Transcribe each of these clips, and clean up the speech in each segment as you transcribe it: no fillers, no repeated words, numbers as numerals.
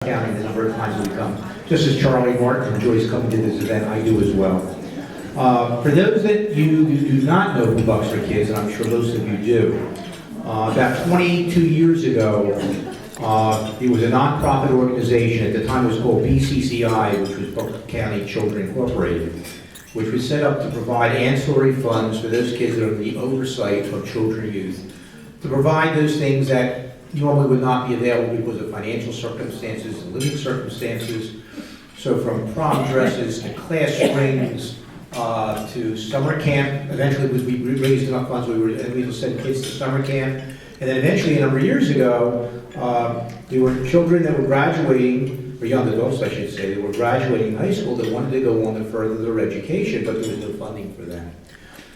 County the number of times we come. Just as Charlie Martin enjoys coming to this event, I do as well. For those that you do not know who Bucks4Kids, and I'm sure most of you do, about 22 years ago, it was a nonprofit organization. At the time it was called BCCI, which was Bucks County Children Incorporated, which was set up to provide ancillary funds for those kids that are in the oversight of children and youth, to provide those things that normally would not be available because of financial circumstances and living circumstances. So from prom dresses to class rings to summer camp. Eventually we raised enough funds we were able to send kids to summer camp. And then eventually a number of years ago, there were children that were graduating, or young adults I should say, that were graduating high school that wanted to go on to further their education, but there was no funding for them.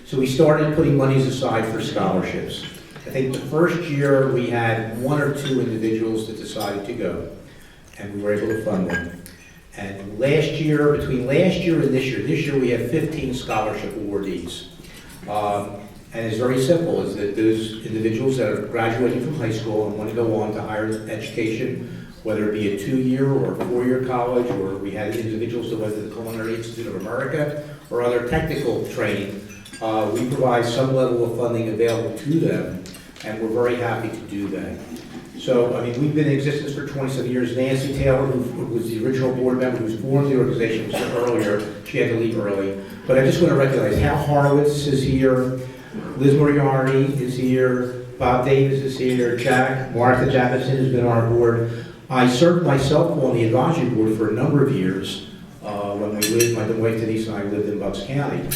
So we started putting monies aside for scholarships. I think the first year we had one or two individuals that decided to go, and we were able to fund them. And last year, between last year and this year we have 15 scholarship awardees. And it's very simple, is that those individuals that are graduating from high school and want to go on to higher education, whether it be a 2-year or a 4-year college, or we had individuals that went to the Culinary Institute of America or other technical training, we provide some level of funding available to them, and we're very happy to do that. So, I mean, we've been in existence for 27 years. Nancy Taylor, who was the original board member who formed the organization, was here earlier. She had to leave early. But I just want to recognize Hal Horowitz is here, Liz Moriarty is here, Bob Davis is here, Martha Jefferson has been on our board. I served myself on the advisory board for a number of years when we lived, my wife Denise and I lived in Bucks County.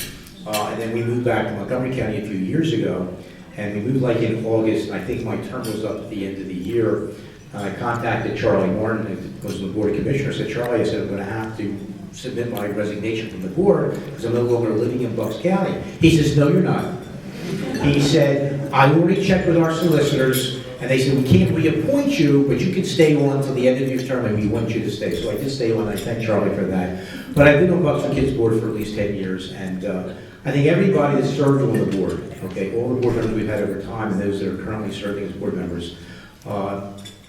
And then we moved back to Montgomery County a few years ago. And we moved like in August, and I think my term was up at the end of the year. I contacted Charlie Martin, who was on the Board of Commissioners. I said, Charlie, I said, I'm going to have to submit my resignation from the board because I'm no longer living in Bucks County. He says, no, you're not. He said, I already checked with our solicitors, and they said, we can't reappoint you, but you can stay on until the end of your term, and we want you to stay. So I did stay on. I thank Charlie for that. But I've been on Bucks4Kids board for at least 10 years, and I think everybody that served on the board, okay, all the board members we've had over time and those that are currently serving as board members,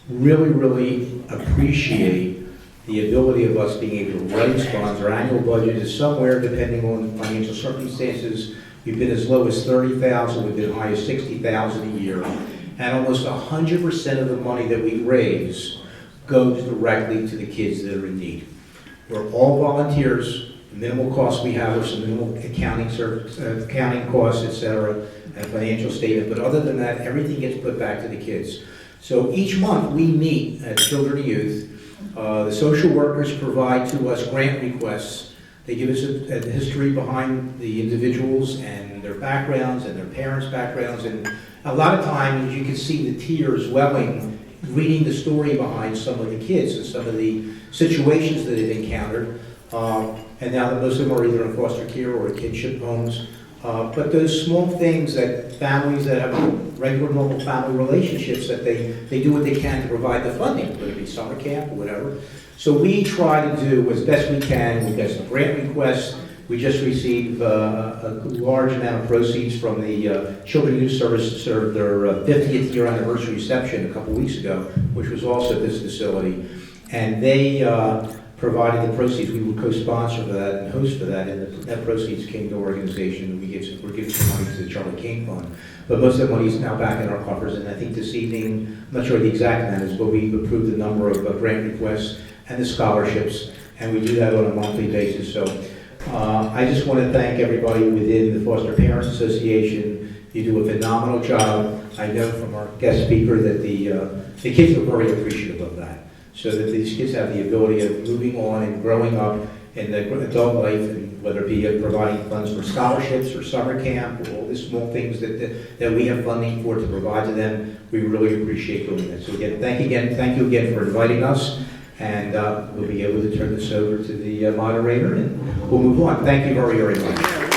really appreciate the ability of us being able to raise funds. Our annual budget is somewhere, depending on financial circumstances, we've been as low as $30,000, we've been high as $60,000 a year, and almost 100% of the money that we raise goes directly to the kids that are in need. We're all volunteers. Minimal costs we have, or some minimal accounting costs, etc., and financial statement. But other than that, everything gets put back to the kids. So each month we meet at Children and Youth. The social workers provide to us grant requests. They give us a history behind the individuals and their backgrounds and their parents' backgrounds. And a lot of times you can see the tears welling reading the story behind some of the kids and some of the situations that they've encountered. And now that most of them are either in foster care or kinship homes. But those small things that families that have regular, normal family relationships, that they do what they can to provide the funding, whether it be summer camp or whatever. So we try to do as best we can. We've got some grant requests. We just received a large amount of proceeds from the Children and Youth Service to serve their 50th year anniversary reception a couple weeks ago, which was also at this facility. And they provided the proceeds. We would co-sponsor for that and host for that, and that proceeds came to our organization, and we're giving some money to the Charlie King Fund. But most of the money is now back in our coffers, and I think this evening, I'm not sure what the exact amount is, but we've approved a number of grant requests and the scholarships, and we do that on a monthly basis. So I just want to thank everybody within the Foster Parents Association. You do a phenomenal job. I know from our guest speaker that the kids are very appreciative of that, so that these kids have the ability of moving on and growing up in the adult life, and whether it be providing funds for scholarships or summer camp or all the small things that we have funding for to provide to them. We really appreciate doing that. So again, thank you again for inviting us, and we'll be able to turn this over to the moderator, and we'll move on. Thank you very much.